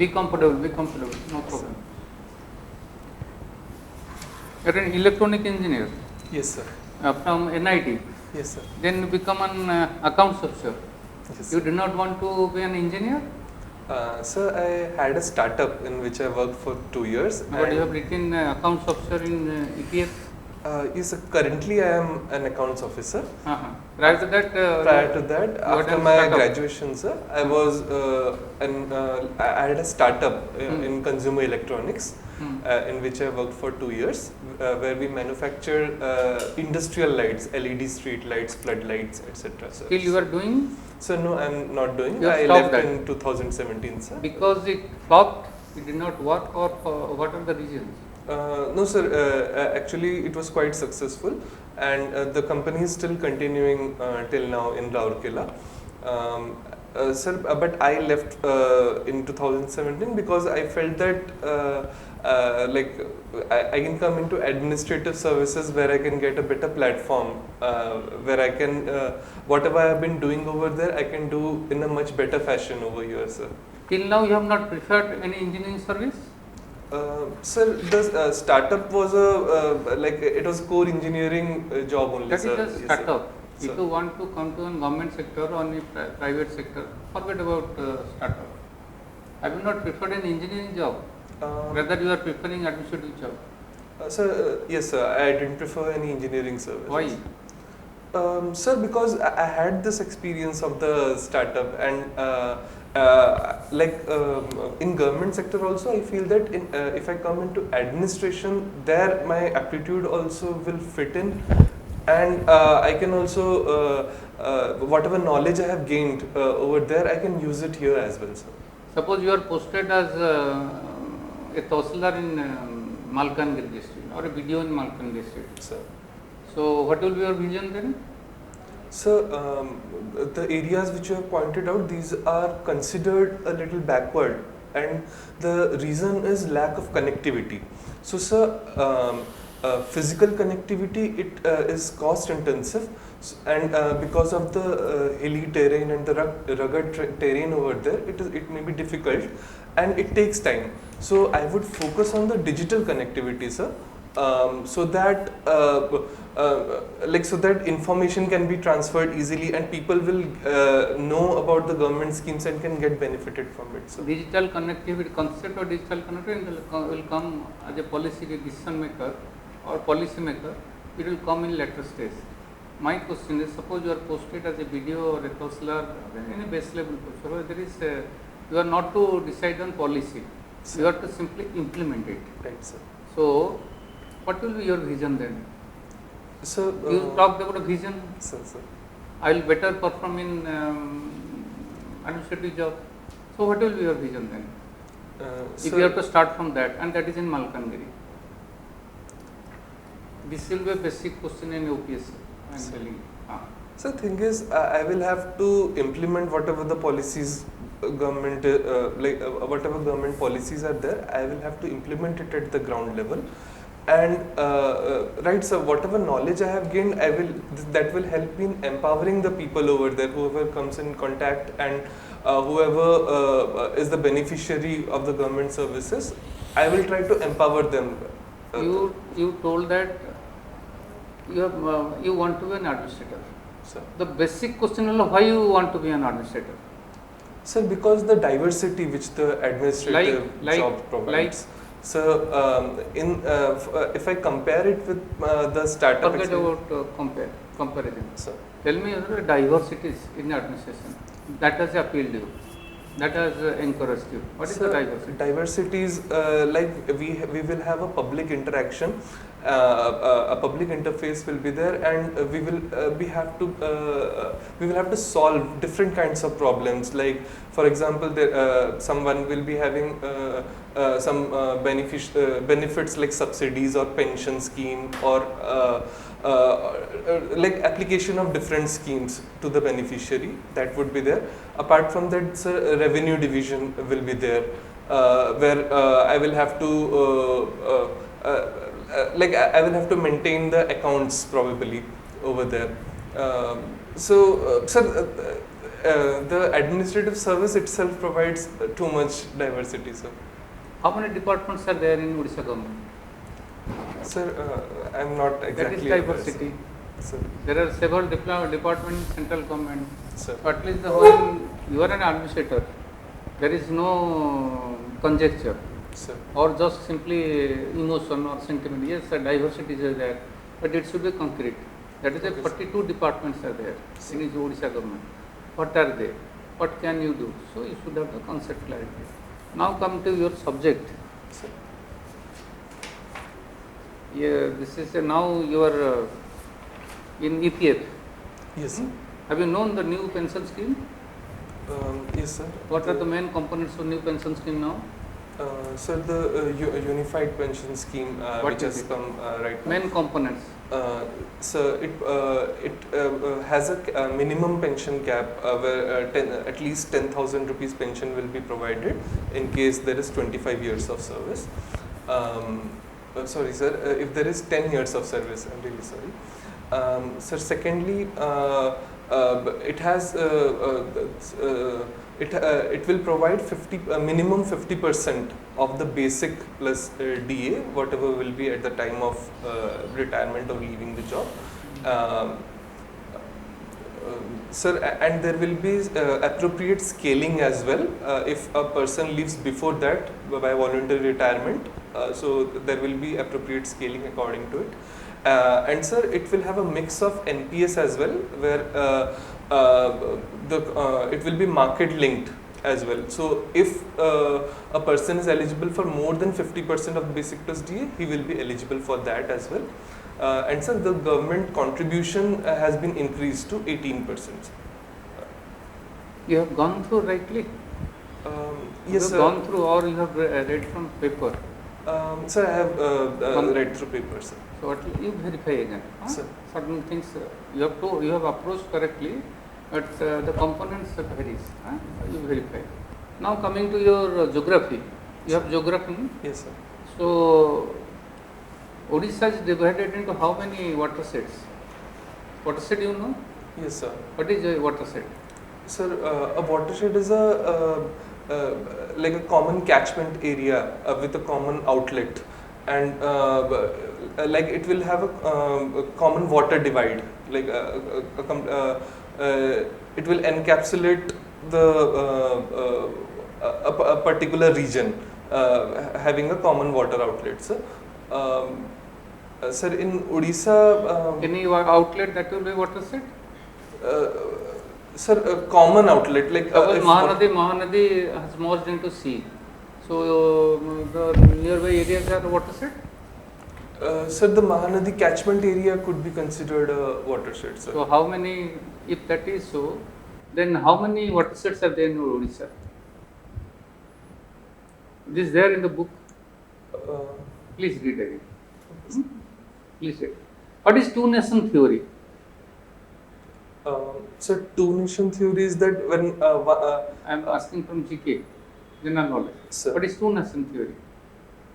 Be comfortable, no problem. You are an electronic engineer? Yes, sir. From NIT? Yes, sir. Then you become an accounts officer. Yes, You did not want to be an engineer? Sir, I had a startup in which I worked for 2 years. But you have written accounts officer in EPS? Yes, sir. Currently I am an accounts officer. Prior to that, After my graduation, sir, I was I had a startup in consumer electronics, in which I worked for 2 years, where we manufacture industrial lights, LED street lights, floodlights, etc. Still you are doing? So no, I am not doing. I left in 2017, sir. Because it flopped, it did not work, or what are the reasons? No, sir. Actually, it was quite successful, and the company is still continuing till now in Raurkela. Sir, but I left in 2017 because I felt that I can come into administrative services where I can get a better platform, where I can whatever I have been doing over there, I can do in a much better fashion over here, sir. Till now, you have not preferred any engineering service? Sir, the startup was it was core engineering job only. That sir. is a startup. Yes, if you want to come to a government sector or a private sector, forget about startup. Have you not preferred an engineering job? Rather, you are preferring administrative job. Sir, yes, sir. I didn't prefer any engineering service. Why? Sir, because I had this experience of the startup, and in government sector also, I feel that if I come into administration, there my aptitude also will fit in, and I can also whatever knowledge I have gained over there, I can use it here as well, sir. Suppose you are posted as a Tahsildar in Malkangiri district or a BDO in Malkangiri district. Sir. So, what will be your vision then? So, the areas which you have pointed out, these are considered a little backward, and the reason is lack of connectivity. So, sir, physical connectivity, it is cost intensive, and because of the hilly terrain and the rugged terrain over there, it may be difficult, and it takes time. So, I would focus on the digital connectivity, sir. So that so that information can be transferred easily, and people will know about the government schemes and can get benefited from it. So digital connectivity, concept of digital connectivity will come as a policy decision maker or policy maker. It will come in later stage. My question is, suppose you are posted as a BDO or a Tahsildar, any base level post, there is you are not to decide on policy. You have to simply implement it. Right, sir. So, what will be your vision then? So you talked about a vision. Sir. I will better perform in administrative job. So, what will be your vision then? If you have to start from that, and that is in Malkangiri. This will be a basic question in OPSC. I am telling you. So, thing is, I will have to implement whatever the policies government whatever government policies are there. I will have to implement it at the ground level, and right, so whatever knowledge I have gained, that will help me in empowering the people over there, whoever comes in contact, and whoever is the beneficiary of the government services. I will try to empower them. You told that you want to be an administrator. Sir. The basic question is, why you want to be an administrator? Sir, because the diversity which the administrative job provides. So, if I compare it with the startup. Forget about comparison. Sir. Tell me the diversities in administration that has appealed you, that has encouraged you. What is the diversity? Diversity is we will have a public interaction. A public interface will be there, and we will have to solve different kinds of problems. Like, for example, someone will be having some benefits like subsidies or pension scheme, or like application of different schemes to the beneficiary. That would be there. Apart from that, sir, revenue division will be there, where I will have to I will have to maintain the accounts probably over there. Sir, The administrative service itself provides too much diversity, sir. How many departments are there in Odisha government? Sir, I'm not exactly That is aware, diversity. sir. There are several departments in central government. Sir. So at least when you are an administrator, there is no conjecture Sir. or just simply emotion or sentiment. Yes, diversity is there, but it should be concrete. That is, Okay, 42 departments are there in Odisha government. What are they? What can you do? So you should have the concept clarity. Now come to your subject. Sir. Yeah, this is now you are in EPF. Yes, sir. Have you known the new pension scheme? Yes, sir. What are the main components of new pension scheme now? Sir, the unified pension scheme What which is has it? come right now. Main components. So it has a minimum pension cap where at least 10,000 rupees pension will be provided in case there is 25 years of service. Sorry, sir, if there is 10 years of service, I'm really sorry. Sir, secondly, it has it will provide minimum 50% of the basic plus DA, whatever will be at the time of retirement or leaving the job. Sir, and there will be appropriate scaling as well if a person leaves before that by voluntary retirement. So there will be appropriate scaling according to it. And sir, it will have a mix of NPS as well, where it will be market linked as well. So if a person is eligible for more than 50% of basic plus DA, he will be eligible for that as well. And sir, the government contribution has been increased to 18%. You have gone through rightly? Yes, you sir. have gone through or you have read from paper? Sir, I have read through papers. Sir. So what you verify again? Huh? Sir. Certain things you have approached correctly, but the components varies. Huh? You verify. Now coming to your geography, you have geography. Yes, sir. So Odisha is divided into how many watersheds? Watershed, you know? Yes, sir. What is a watershed? Sir, a watershed is like a common catchment area with a common outlet, and like it will have a common water divide. Like it will encapsulate the a particular region having a common water outlet. Sir. Sir, in Odisha, Any outlet that will be watershed? Sir, a common outlet like if Mahanadi has merged into sea. So the nearby areas are watershed. Sir, the Mahanadi catchment area could be considered a watershed, sir. So how many? If that is so, then how many watersheds are there in Odisha? This is there in the book. Please read again. Please read. What is two-nation theory? Sir, two-nation theory is that when I am asking from GK, general knowledge. Sir. What is two-nation theory?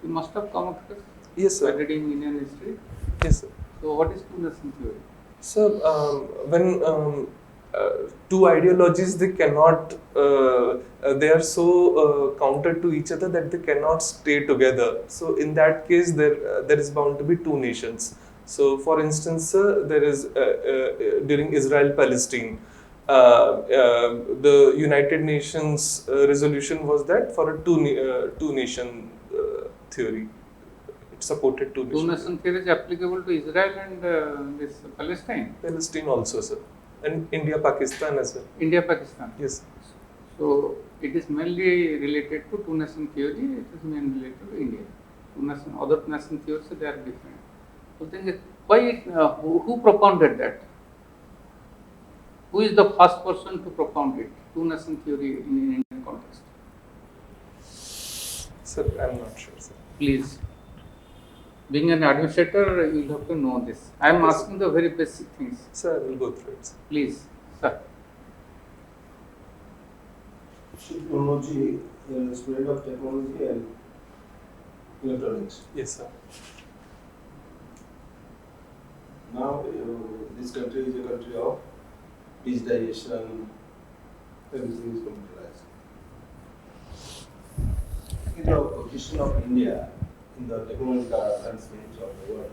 You must have come across yes, by sir. reading Indian history. Yes, sir. So what is two-nation theory? So when two ideologies they cannot they are so counter to each other that they cannot stay together. So in that case, there is bound to be two nations. So for instance, there is during Israel-Palestine, the United Nations resolution was that for a two-nation theory. It supported two nations. Two-nation theory is applicable to Israel and this Palestine. Palestine also, sir, and India, Pakistan as well. India, Pakistan. Yes. So it is mainly related to two-nation theory. It is mainly related to India. Two-nation, other nation theories they are different. So thing is, why who propounded that? Who is the first person to propound it? Two-nation theory in Indian context. Sir, I'm not sure, sir. Please. Being an administrator, you will have to know this. I am Yes, asking the very basic things. Sir, I will go through it, sir. Please, sir. Technology, spread of technology and electronics. Yes, sir. Now, this country is a country of digitization, everything is computerized. In the position of India in the technological advancements of the world.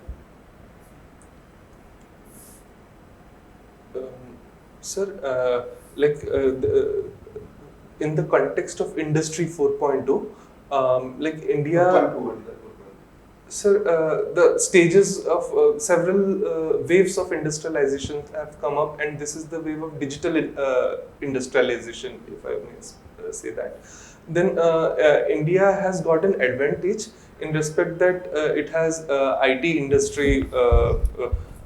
Sir, in the context of Industry 4.0, like India. 4.2, what is that 4.2? Sir, the stages of several waves of industrialization have come up, and this is the wave of digital industrialization, if I may say that. Then India has got an advantage in respect that it has IT industry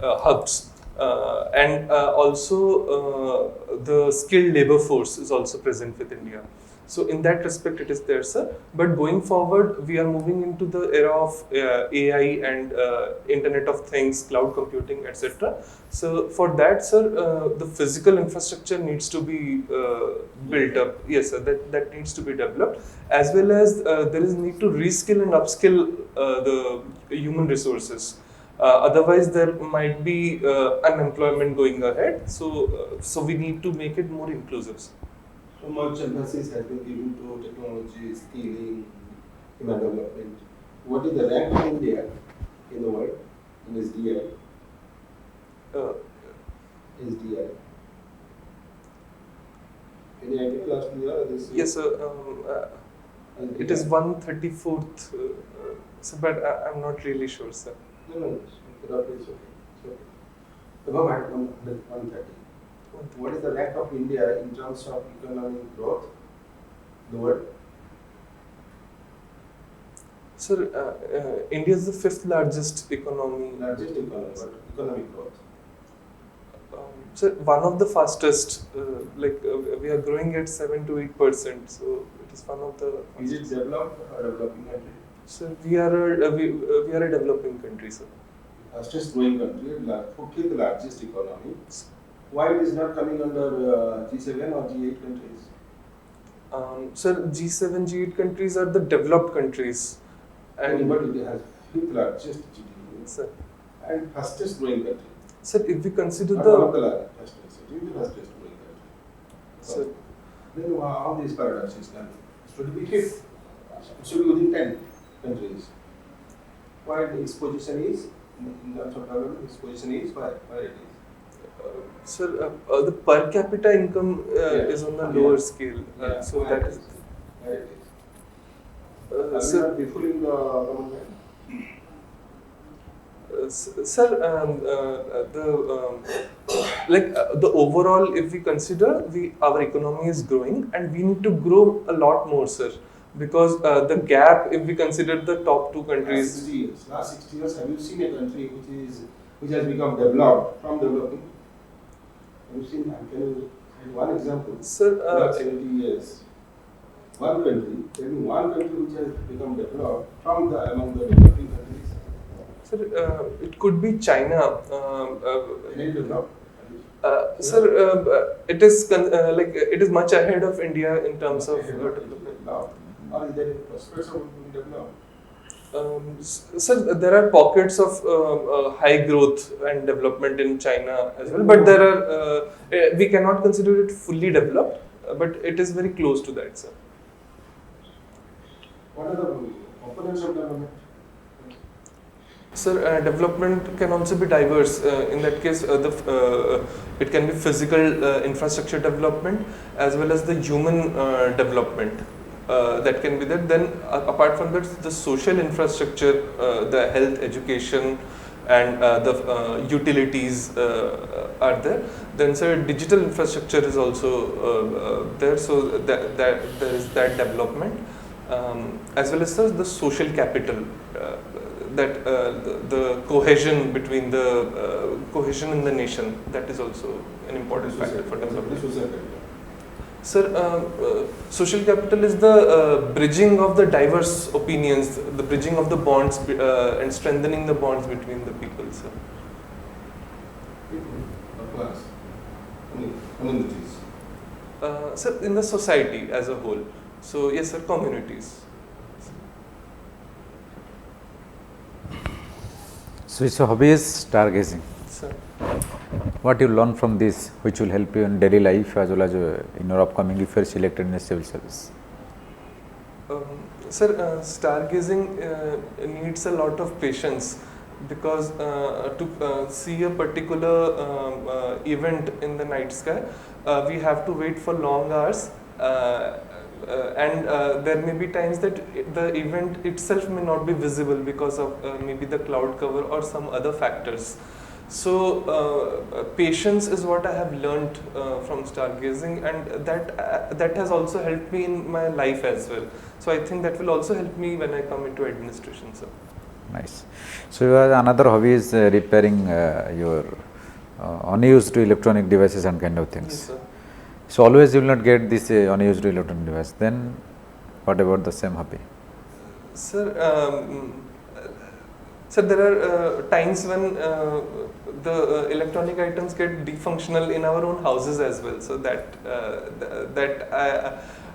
hubs. And also the skilled labor force is also present with India. So in that respect it is there, sir. But going forward, we are moving into the era of AI and Internet of Things, cloud computing, etc. So for that, sir, the physical infrastructure needs to be built up. Yes, sir, that needs to be developed. As well as there is need to reskill and upskill the human resources. Otherwise, there might be unemployment going ahead. So we need to make it more inclusive. So much emphasis has been given to technology, skilling, human development. What is the rank of India in the world in SDI? SDI. Any idea last year? Yes, sir. It is 134th, but I'm not really sure, sir. No, it's okay. It's okay. Above 130. What is the rank of India in terms of economic growth in the world? Sir, India is the fifth largest economy. Largest economy, but economic growth. Sir, one of the fastest. We are growing at 7 to 8%. So it is one of the. Is it developed or developing country? Sir, we are a developing country, sir. Fastest growing country, 14th largest economy. Why it is not coming under G7 or G8 countries? Sir, G7, G8 countries are the developed countries. And but it has 5th largest GDP. Sir. And fastest growing country. Sir, if we consider not the. One of the largest, it is the fastest growing country. Sir. Then how this paradox is done? It should be 5th. It should be within 10 countries. Why its position is, in terms of development, its position is why it is? Sir, the per capita income is on the lower scale. So that is. Sir, are we fulfilling the government? Sir, the overall, if we consider, our economy is growing, and we need to grow a lot more, sir. Because the gap, if we consider the top two countries. Last 60 years, have you seen a country which has become developed from developing? Have you seen that? Can you give one example? Sir, last 70 years. One country, tell me one country which has become developed from among the developing countries. Sir, it could be China. Sir, it is much ahead of India in terms of development. Or is there a prospect of being developed? Sir, there are pockets of high growth and development in China as well, but there are we cannot consider it fully developed, but it is very close to that, sir. What are the components of development? Sir, development can also be diverse. In that case, it can be physical infrastructure development as well as the human development. That can be there. Then apart from that, the social infrastructure, the health, education, and the utilities are there. Then, sir, digital infrastructure is also there. So that there is that development, as well as the social capital. That the cohesion between the cohesion in the nation, that is also an important factor for development. Sir, social capital is the bridging of the diverse opinions, the bridging of the bonds and strengthening the bonds between the people, sir. Class, communities. Sir, in the society as a whole. So yes, sir, communities. So its hobby is stargazing. Sir. What you learn from this, which will help you in daily life as well as in your upcoming if you are selected in a civil service? Sir, stargazing needs a lot of patience because to see a particular event in the night sky, we have to wait for long hours. And there may be times that the event itself may not be visible because of maybe the cloud cover or some other factors. So patience is what I have learnt from stargazing, and that has also helped me in my life as well. So I think that will also help me when I come into administration, sir. Nice. So your another hobby is repairing your unused electronic devices and kind of things. Yes, sir. So always you will not get this unused electronic device. Then what about the same hobby? Sir, so there are times when the electronic items get defunctional in our own houses as well. So that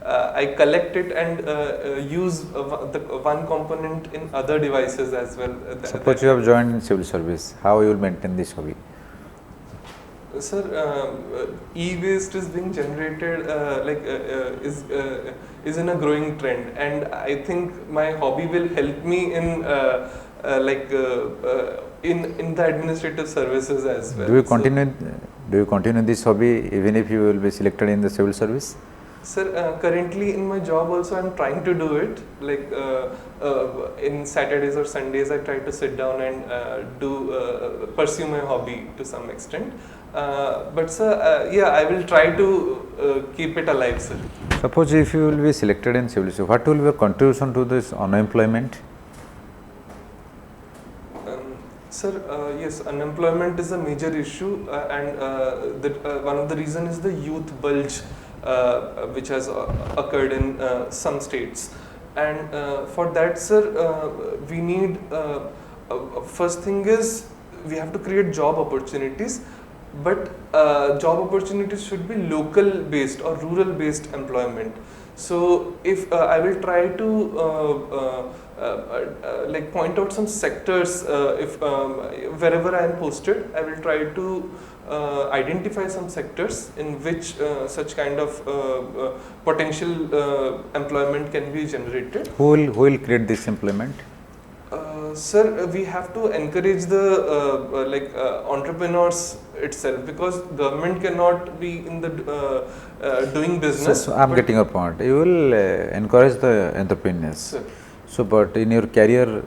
I collect it and use the one component in other devices as well. Suppose you have joined in civil service, how you will maintain this hobby? Sir, e-waste is being generated is in a growing trend, and I think my hobby will help me in in the administrative services as well. Do you continue this hobby even if you will be selected in the civil service? Sir, currently in my job also I am trying to do it. Like in Saturdays or Sundays, I try to sit down and pursue my hobby to some extent. But sir, yeah, I will try to keep it alive, sir. Suppose if you will be selected in civil service, what will be your contribution to this unemployment? Sir, yes, unemployment is a major issue, and one of the reasons is the youth bulge, which has occurred in some states. And for that, sir, we need, first thing is, we have to create job opportunities, but job opportunities should be local based or rural based employment. So if I will try to like point out some sectors, if wherever I am posted, I will try to identify some sectors in which such kind of potential employment can be generated. Who will create this employment? Sir, we have to encourage the entrepreneurs itself, because government cannot be in the doing business. So I am getting your point. You will encourage the entrepreneurs. Sir. So, but in your career,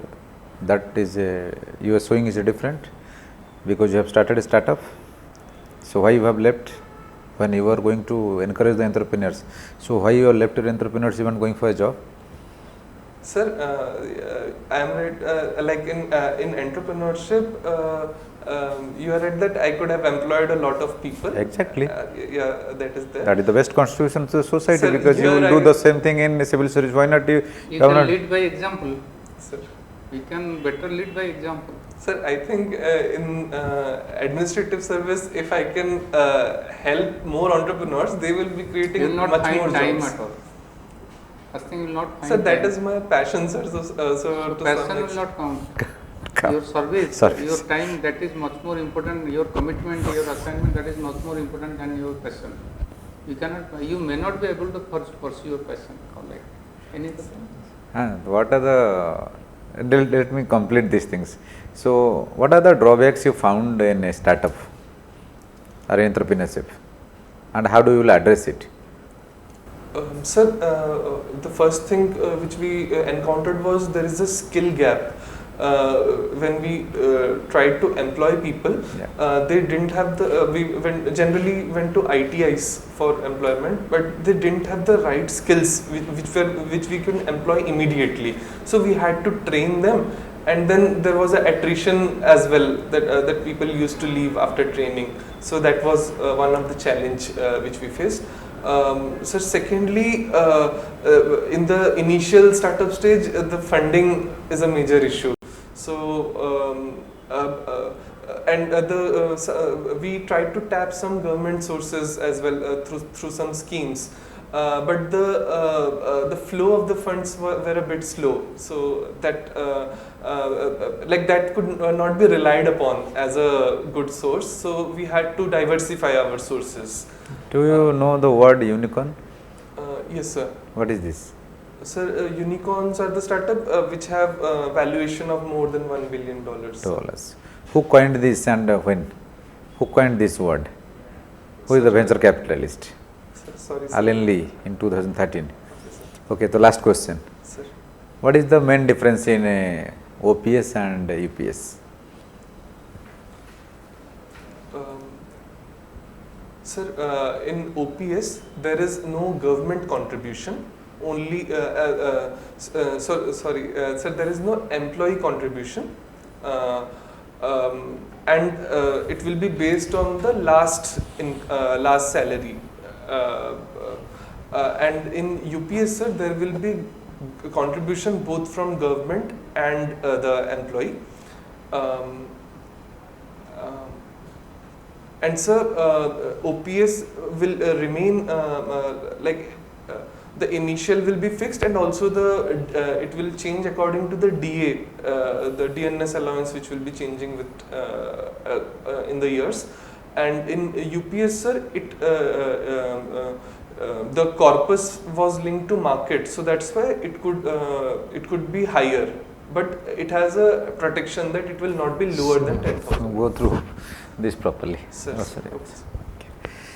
that is you are showing is different because you have started a startup. So why you have left when you are going to encourage the entrepreneurs? So why you are left your entrepreneurs even going for a job? Sir, I am right. Like in entrepreneurship, you are right that I could have employed a lot of people. Exactly. Yeah, that is there. That is the best contribution to the society, Sir, because you will do the same thing in civil service. Why not you? You can lead by example. Sir. We can better lead by example. Sir, I think in administrative service, if I can help more entrepreneurs, they will be creating You will not much find more time jobs. at all. First thing, you will not find Sir, that time. is my passion, sir. So to some Passion will extent. not count. Your service, your time, that is much more important. Your commitment, your assignment, that is much more important than your passion. You may not be able to pursue your passion. Or like anything. What are the? Let me complete these things. So, what are the drawbacks you found in a startup or entrepreneurship, and how do you address it? Sir, the first thing which we encountered was there is a skill gap. When we tried to employ people, they didn't have the. We generally went to ITIs for employment, but they didn't have the right skills which we could employ immediately. So we had to train them, and then there was an attrition as well that people used to leave after training. So that was one of the challenge which we faced. So secondly, in the initial startup stage, the funding is a major issue. So we tried to tap some government sources as well through some schemes. but the flow of the funds were a bit slow. So that like that could not be relied upon as a good source. So we had to diversify our sources. Do you know the word unicorn? Yes, sir. What is this? Sir, unicorns are the startup which have valuation of more than $1 billion. Dollars. Who coined this and when? Who coined this word? Who is the venture capitalist? Sir, sorry, sir. Allen Lee in 2013. Okay, the last question. Sir. What is the main difference in OPS and UPS? Sir, in OPS there is no government contribution. Only sir, there is no employee contribution, and it will be based on the last salary. And in UPS, sir, there will be contribution both from government and the employee. And sir, OPS will remain the initial will be fixed, and also it will change according to the DA, the DNS allowance, which will be changing with in the years. And in UPS, sir, the corpus was linked to market, so that's why it could be higher, but it has a protection that it will not be lower than 10,000. Go through this properly. Sir, Oh, sorry. okay.